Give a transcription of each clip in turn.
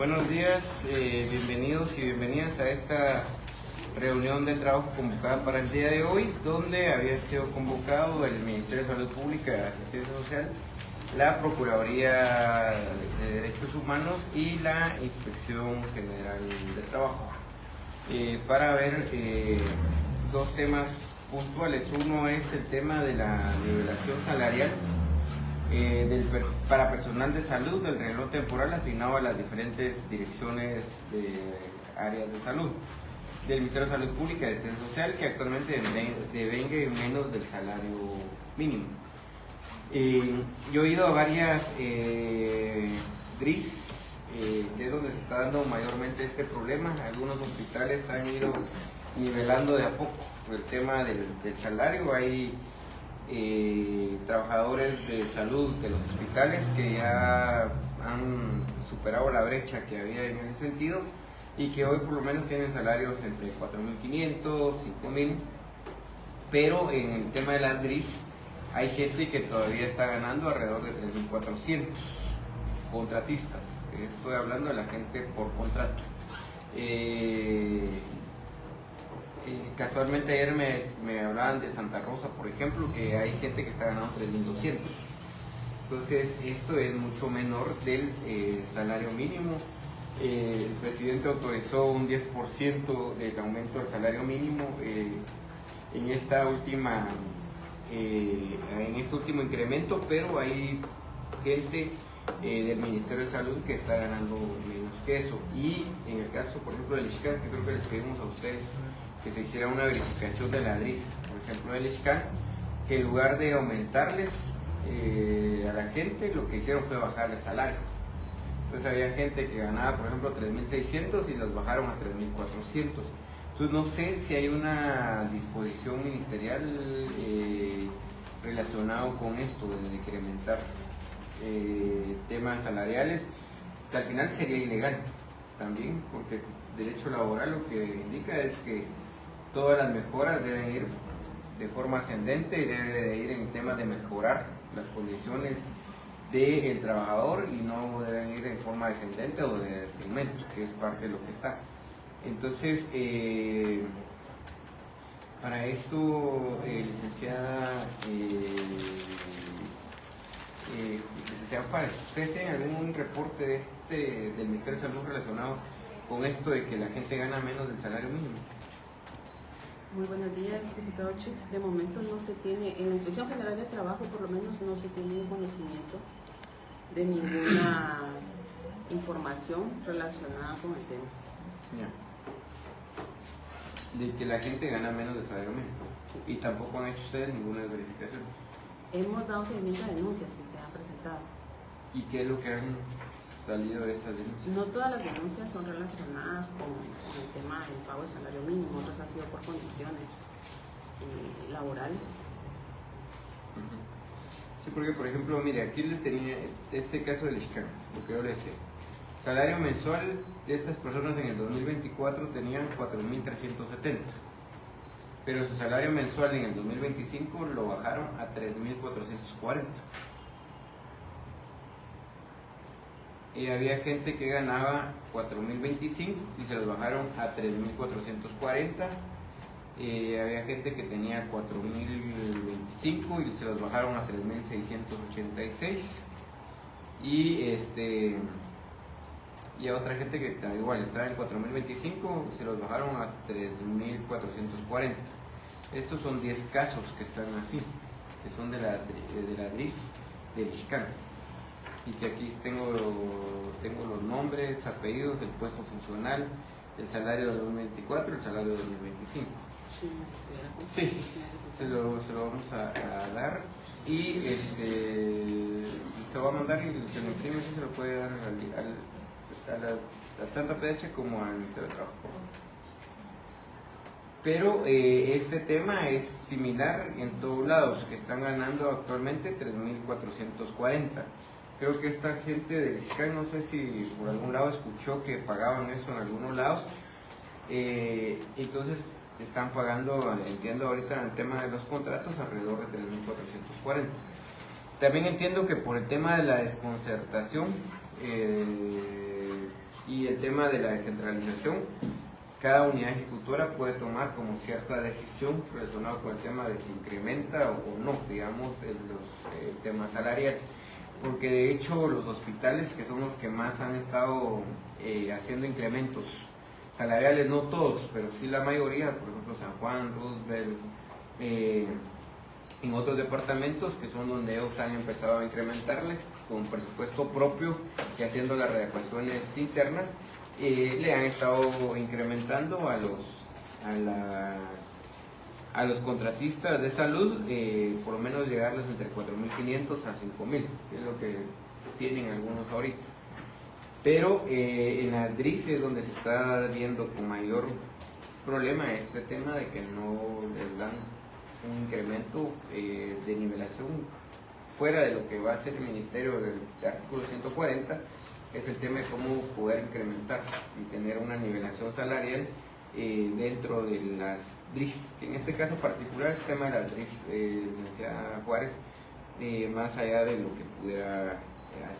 Buenos días, bienvenidos y bienvenidas a esta reunión de trabajo convocada para el día de hoy, donde había sido convocado el Ministerio de Salud Pública y Asistencia Social, la Procuraduría de Derechos Humanos y la Inspección General de Trabajo, para ver dos temas puntuales. Uno es el tema de la nivelación salarial para personal de salud del reloj temporal asignado a las diferentes direcciones de áreas de salud del Ministerio de Salud Pública y Asistencia Social, que actualmente devenga menos del salario mínimo. Yo he ido a varias DRIS, que es donde se está dando mayormente este problema. Algunos hospitales han ido nivelando de a poco el tema del salario. Hay trabajadores de salud de los hospitales que ya han superado la brecha que había en ese sentido y que hoy por lo menos tienen salarios entre 4.500, 5.000, pero en el tema de las DRIS hay gente que todavía está ganando alrededor de 3.400 contratistas. Estoy hablando de la gente por contrato. Casualmente ayer me hablaban de Santa Rosa, por ejemplo, que hay gente que está ganando 3.200. Entonces esto es mucho menor del salario mínimo. El presidente autorizó un 10% del aumento del salario mínimo en este último incremento, pero hay gente del Ministerio de Salud que está ganando menos que eso. Y en el caso, por ejemplo, del IXCAN, que creo que les pedimos a ustedes que se hiciera una verificación de la DRIS, por ejemplo, del IXCAN, que en lugar de aumentarles a la gente, lo que hicieron fue bajar el salario. Entonces había gente que ganaba, por ejemplo, 3.600 y los bajaron a 3.400. Entonces no sé si hay una disposición ministerial relacionado con esto de incrementar temas salariales, que al final sería ilegal también, porque derecho laboral lo que indica es que todas las mejoras deben ir de forma ascendente y debe de ir en temas de mejorar las condiciones del trabajador y no deben ir en forma descendente o de detrimento, que es parte de lo que está. Entonces, para esto, licenciada Páez, ¿ustedes tienen algún reporte del Ministerio de Salud relacionado con esto de que la gente gana menos del salario mínimo? Muy buenos días, diputado Chic. De momento no se tiene, en la Inspección General de Trabajo por lo menos no se tiene conocimiento de ninguna información relacionada con el tema. De que la gente gana menos del salario mínimo. Y tampoco han hecho ustedes ninguna verificación. Hemos dado seguimiento a denuncias que se han presentado. ¿Y qué es lo que han salido de esas denuncias? No todas las denuncias son relacionadas con el tema del pago de salario mínimo, otras han sido por condiciones laborales. Sí, porque por ejemplo, mire, aquí le tenía este caso del IXCAN, lo que yo le decía. Salario mensual de estas personas en el 2024 tenían 4.370, pero su salario mensual en el 2025 lo bajaron a 3.440. Y había gente que ganaba 4.025 y se los bajaron a 3.440. Había gente que tenía 4.025 y se los bajaron a 3.686. Y a otra gente que igual estaba en 4.025 y se los bajaron a 3.440. Estos son 10 casos que están así, que son de la DRIS del IXCAN. Y que aquí tengo los nombres, apellidos, el puesto funcional, el salario del 2024, el salario del 2025. Sí, se lo vamos a dar y se lo va a mandar y se lo imprime y se lo puede dar a tanto a PH como al Ministerio de Trabajo. Pero este tema es similar en todos lados, que están ganando actualmente 3.440. Creo que esta gente de IXCAN, no sé si por algún lado escuchó que pagaban eso en algunos lados. Entonces están pagando, entiendo ahorita en el tema de los contratos, alrededor de 3.440. También entiendo que por el tema de la desconcertación, Y el tema de la descentralización, cada unidad ejecutora puede tomar como cierta decisión relacionada con el tema de si incrementa o no, digamos, el tema salarial. Porque de hecho los hospitales, que son los que más han estado haciendo incrementos salariales, no todos, pero sí la mayoría, por ejemplo San Juan, Roosevelt, en otros departamentos que son donde ellos han empezado a incrementarle con presupuesto propio y haciendo las readecuaciones internas, le han estado incrementando a los contratistas de salud, por lo menos llegarles entre 4.500 a 5.000, que es lo que tienen algunos ahorita. Pero en las DRIS es donde se está viendo con mayor problema este tema de que no les dan un incremento de nivelación fuera de lo que va a hacer el Ministerio del artículo 140, es el tema de cómo poder incrementar y tener una nivelación salarial dentro de las DRIS, que en este caso particular es el tema de las DRIS, licenciada Juárez, más allá de lo que pudiera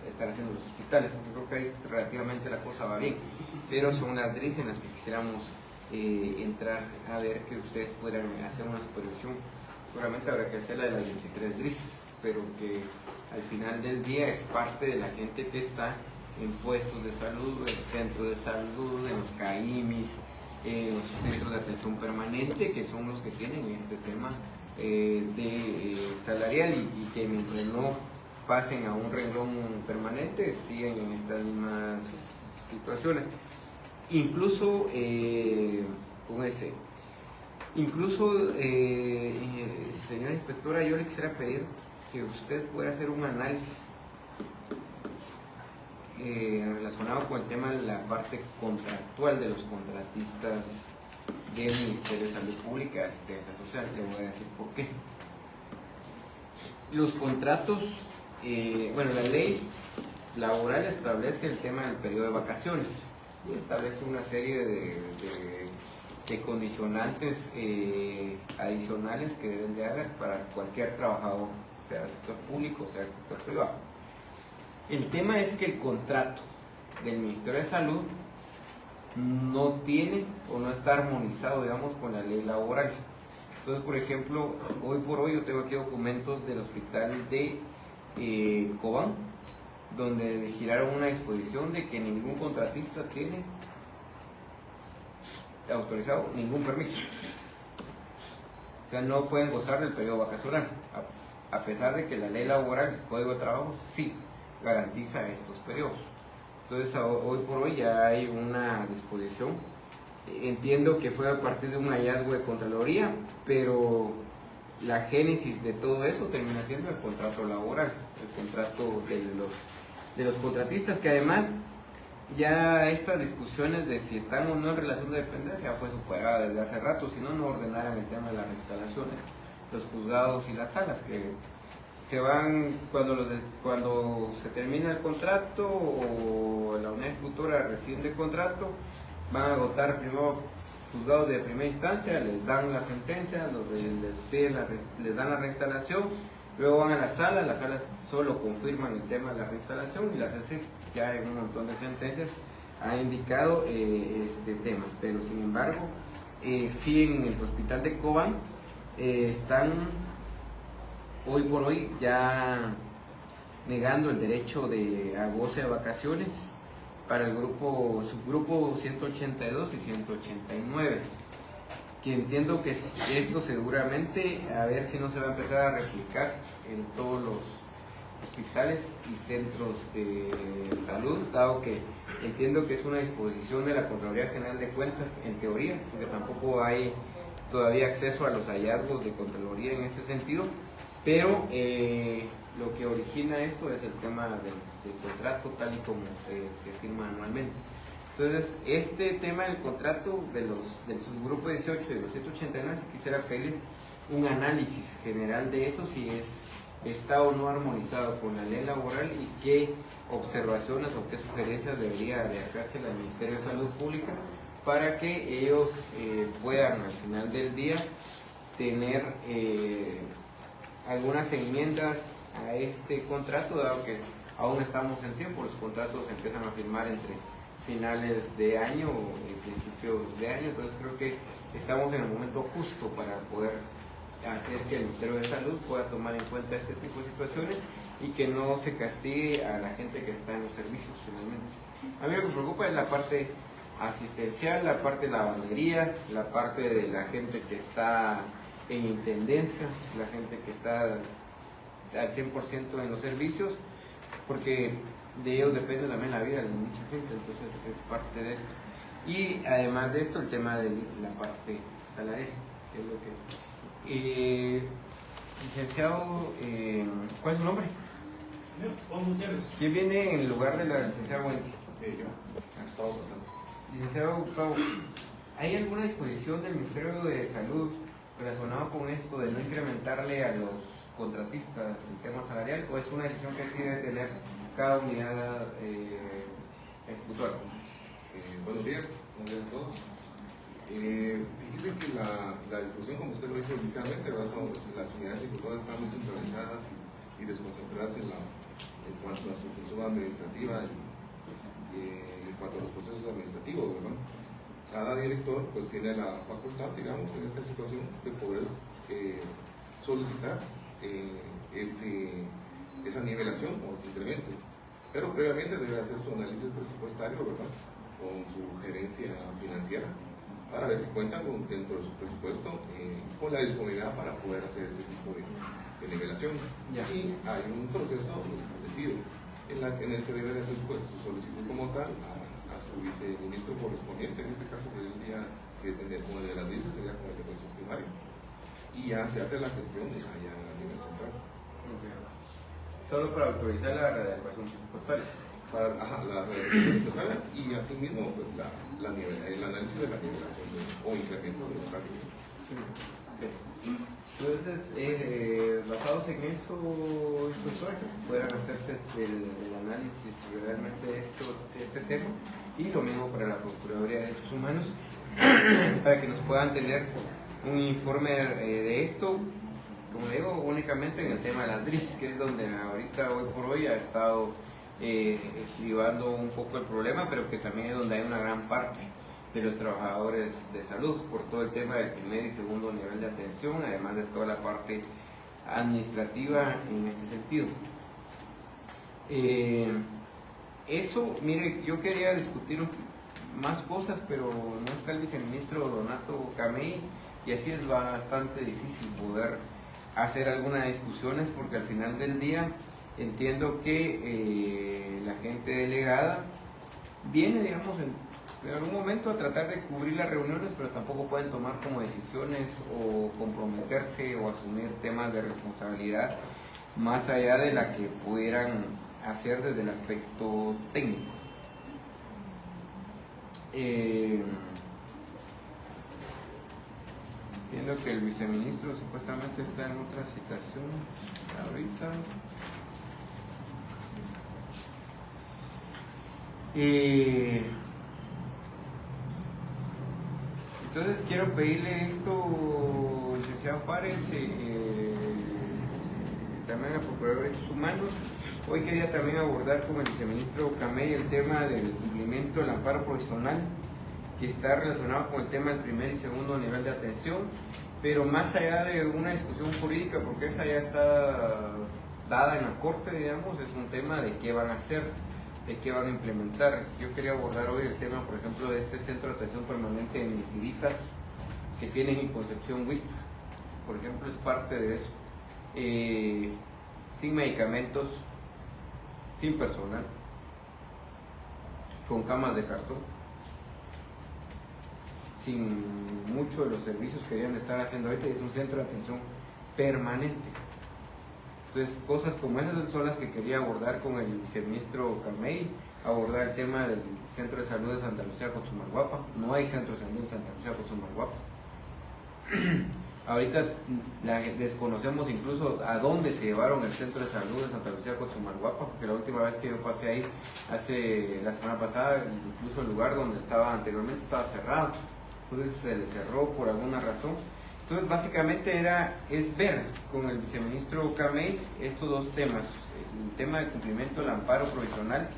estar haciendo los hospitales, porque creo que ahí relativamente la cosa va bien, pero son las DRIS en las que quisiéramos entrar a ver que ustedes puedan hacer una supervisión. Seguramente habrá que hacer la de las 23 DRIS, pero que al final del día es parte de la gente que está en puestos de salud, en centros de salud, en los CAIMIS, los centros de atención permanente, que son los que tienen este tema de salarial y que mientras no pasen a un renglón permanente siguen en estas mismas situaciones. Incluso con ese, señora inspectora, yo le quisiera pedir que usted pueda hacer un análisis relacionado con el tema de la parte contractual de los contratistas del Ministerio de Salud Pública y Asistencia Social. Le voy a decir por qué. Los contratos, la ley laboral establece el tema del periodo de vacaciones y establece una serie de condicionantes adicionales que deben de haber para cualquier trabajador, sea del sector público, sea del sector privado. El tema es que el contrato del Ministerio de Salud no tiene o no está armonizado, digamos, con la ley laboral. Entonces, por ejemplo, hoy por hoy yo tengo aquí documentos del hospital de Cobán, donde giraron una disposición de que ningún contratista tiene autorizado ningún permiso. O sea, no pueden gozar del periodo vacacional, a pesar de que la ley laboral, el Código de Trabajo, sí garantiza estos periodos. Entonces, hoy por hoy ya hay una disposición. Entiendo que fue a partir de un hallazgo de Contraloría, pero la génesis de todo eso termina siendo el contrato laboral, el contrato de los contratistas, que además ya estas discusiones de si están o no en relación de dependencia fue superada desde hace rato, si no, no ordenaran el tema de las instalaciones, los juzgados y las salas, que se van cuando se termina el contrato o la unidad ejecutora rescinde el contrato, van a agotar primero juzgados de primera instancia, les dan la sentencia, les dan la reinstalación, luego van a las salas solo confirman el tema de la reinstalación y la CC ya en un montón de sentencias ha indicado este tema, pero sin embargo sí en el hospital de Cobán están hoy por hoy ya negando el derecho a goce de vacaciones para el subgrupo 182 y 189, que entiendo que esto seguramente, a ver si no se va a empezar a replicar en todos los hospitales y centros de salud, dado que entiendo que es una disposición de la Contraloría General de Cuentas, en teoría, porque tampoco hay todavía acceso a los hallazgos de Contraloría en este sentido, pero lo que origina esto es el tema del contrato tal y como se firma anualmente. Entonces, este tema del contrato del subgrupo 18 y de los 189, quisiera pedir un análisis general de eso, si está o no armonizado con la ley laboral y qué observaciones o qué sugerencias debería de hacerse al Ministerio de Salud Pública para que ellos puedan al final del día tener algunas enmiendas a este contrato, dado que aún estamos en tiempo, los contratos se empiezan a firmar entre finales de año y principios de año, entonces creo que estamos en el momento justo para poder hacer que el Ministerio de Salud pueda tomar en cuenta este tipo de situaciones y que no se castigue a la gente que está en los servicios finalmente. A mí lo que me preocupa es la parte asistencial, la parte de la lavandería, la parte de la gente que está en intendencia, la gente que está al 100% en los servicios, porque de ellos depende también la vida de mucha gente, entonces es parte de esto. Y además de esto, el tema de la parte salarial, que es lo que... licenciado, ¿cuál es su nombre? Juan Gutiérrez. ¿Quién viene en lugar de la licenciada Wendy? Yo, Gustavo pasando. Licenciado Gustavo, ¿hay alguna disposición del Ministerio de Salud relacionado con esto de no incrementarle a los contratistas el tema salarial, o es una decisión que sí debe tener cada unidad ejecutora? Buenos días a todos. Fíjese que la discusión, como usted lo dijo inicialmente, las unidades ejecutoras están muy centralizadas y desconcentradas en cuanto a su función administrativa y en cuanto a los procesos administrativos, ¿verdad? Cada director pues tiene la facultad, digamos, en esta situación de poder solicitar esa nivelación o ese incremento, pero previamente debe hacer su análisis presupuestario, ¿verdad?, con su gerencia financiera para ver si cuentan dentro de su presupuesto con la disponibilidad para poder hacer ese tipo de nivelación. Y hay un proceso establecido en el que debe de hacer pues, su solicitud como tal a su viceministro correspondiente, en este caso sería como el de las visas, sería con el de educación primaria, y ya se hace la gestión allá a nivel central. Solo para autorizar la readecuación presupuestaria. Para la readecuación presupuestaria y asimismo pues, el análisis de la nivelación o incremento de los salarios. Sí. Okay. Entonces, basados en eso, inspector, puedan hacerse el análisis realmente de este tema, y lo mismo para la Procuraduría de Derechos Humanos, para que nos puedan tener un informe de esto, como digo, únicamente en el tema de las DRIS, que es donde ahorita, hoy por hoy, ha estado estribando un poco el problema, pero que también es donde hay una gran parte de los trabajadores de salud, por todo el tema del primer y segundo nivel de atención, además de toda la parte administrativa en este sentido. Eso, mire, yo quería discutir más cosas, pero no está el viceministro Donato Camey, y así es bastante difícil poder hacer algunas discusiones, porque al final del día entiendo que la gente delegada viene, digamos, en algún momento a tratar de cubrir las reuniones, pero tampoco pueden tomar como decisiones o comprometerse o asumir temas de responsabilidad más allá de la que pudieran hacer desde el aspecto técnico. Entiendo que el viceministro supuestamente está en otra citación ahorita. Entonces quiero pedirle esto, licenciado Párez, también a Procurador de Derechos Humanos. Hoy quería también abordar con el viceministro Camey el tema del cumplimiento del amparo provisional, que está relacionado con el tema del primer y segundo nivel de atención, pero más allá de una discusión jurídica, porque esa ya está dada en la corte, digamos, es un tema de qué van a hacer, de qué van a implementar. Yo quería abordar hoy el tema, por ejemplo, de este centro de atención permanente de Mentiditas que tienen en Concepción Huixta, por ejemplo, es parte de eso. Sin medicamentos, sin personal, con camas de cartón, sin muchos de los servicios que deberían de estar haciendo ahorita, y es un centro de atención permanente. Entonces, cosas como esas son las que quería abordar con el viceministro Camey, abordar el tema del Centro de Salud de Santa Lucía Cochumalguapa. No hay centro de salud en Santa Lucía Cochumalguapa. Ahorita desconocemos incluso a dónde se llevaron el Centro de Salud de Santa Lucía Cochumalguapa, porque la última vez que yo pasé ahí, la semana pasada, incluso el lugar donde estaba anteriormente estaba cerrado. Entonces se le cerró por alguna razón. Entonces, básicamente es ver con el viceministro Camey estos dos temas, el tema del cumplimiento del amparo provisional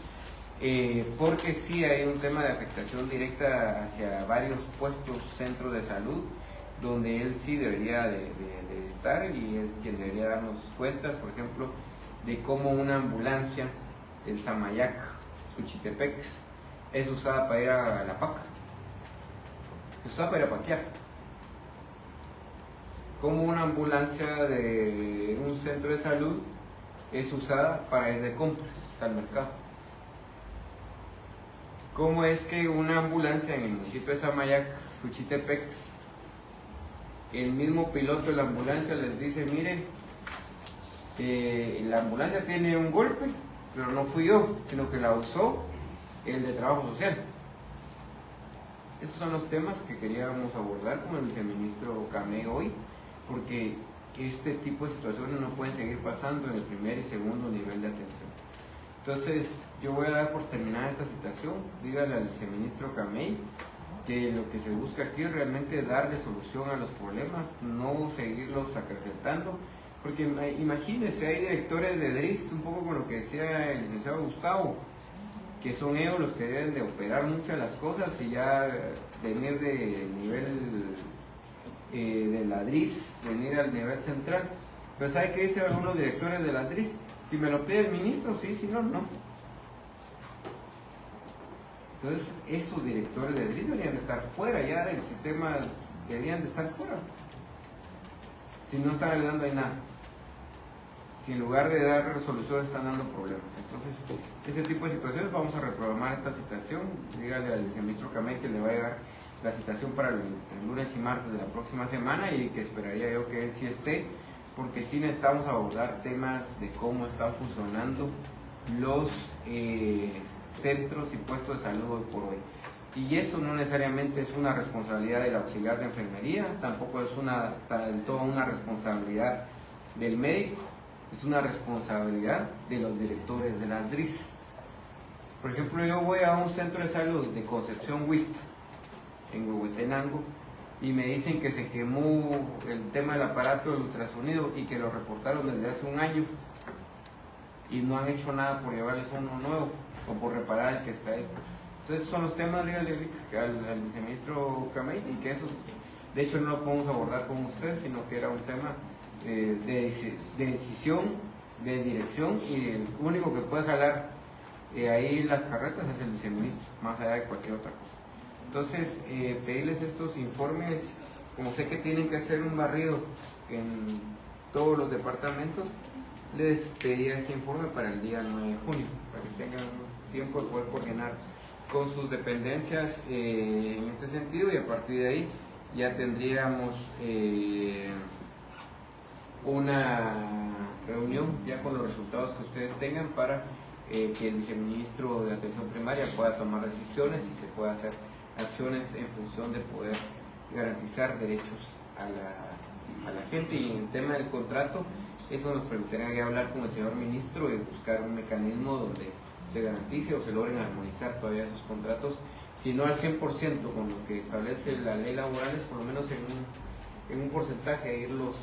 porque sí hay un tema de afectación directa hacia varios puestos, centros de salud, donde él sí debería de estar y es quien debería darnos cuentas, por ejemplo, de cómo una ambulancia, el Samayac, Suchitepec, es usada para ir a la PAC, es usada para ir a paquear. Como una ambulancia de un centro de salud es usada para ir de compras al mercado. ¿Cómo es que una ambulancia en el municipio de Samayac, Suchitepec, el mismo piloto de la ambulancia les dice, mire, la ambulancia tiene un golpe, pero no fui yo, sino que la usó el de trabajo social? Esos son los temas que queríamos abordar con el viceministro Camé hoy, porque este tipo de situaciones no pueden seguir pasando en el primer y segundo nivel de atención. Entonces, yo voy a dar por terminada esta situación. Dígale al viceministro Camé que lo que se busca aquí es realmente darle solución a los problemas, no seguirlos acrecentando, porque imagínense, hay directores de DRIS, un poco con lo que decía el licenciado Gustavo, que son ellos los que deben de operar muchas de las cosas y ya venir del nivel de la DRIS, venir al nivel central. Pero ¿sabe qué dicen algunos directores de la DRIS? Si me lo pide el ministro, sí, si no, no. Entonces, esos directores de DRIS deberían de estar fuera ya del sistema, deberían de estar fuera. Si no están ayudando en nada. Si en lugar de dar resoluciones están dando problemas. Entonces, ese tipo de situaciones vamos a reprogramar esta citación. Dígale al viceministro Camé que le va a llegar la citación para el lunes y martes de la próxima semana y que esperaría yo que él sí esté, porque sí necesitamos abordar temas de cómo están funcionando los centros y puestos de salud hoy por hoy. Y eso no necesariamente es una responsabilidad del auxiliar de enfermería, tampoco es del todo una responsabilidad del médico, es una responsabilidad de los directores de las DRIS. Por ejemplo, yo voy a un centro de salud de Concepción Huista, en Huehuetenango, y me dicen que se quemó el tema del aparato del ultrasonido y que lo reportaron desde hace un año y no han hecho nada por llevarles uno nuevo o por reparar el que está ahí. Entonces son los temas, dígale al viceministro Camé, y que esos, de hecho no lo podemos abordar con usted, sino que era un tema de decisión, de dirección, y el único que puede jalar ahí las carretas es el viceministro, más allá de cualquier otra cosa. Entonces, pedirles estos informes, como sé que tienen que hacer un barrido en todos los departamentos, les pediría este informe para el día 9 de junio, para que tengan tiempo de poder coordinar con sus dependencias en este sentido, y a partir de ahí ya tendríamos una reunión ya con los resultados que ustedes tengan para que el viceministro de Atención Primaria pueda tomar decisiones y se pueda hacer acciones en función de poder garantizar derechos a la gente. Y en el tema del contrato, eso nos permitiría hablar con el señor ministro y buscar un mecanismo donde se garantice o se logren armonizar todavía esos contratos, si no al 100% con lo que establece la ley laboral, es por lo menos en un porcentaje irlos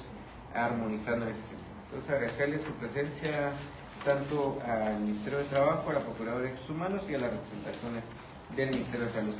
armonizando en ese sentido. Entonces, agradecerles su presencia tanto al Ministerio de Trabajo, a la Procuraduría de Derechos Humanos y a las representaciones del Ministerio de Salud.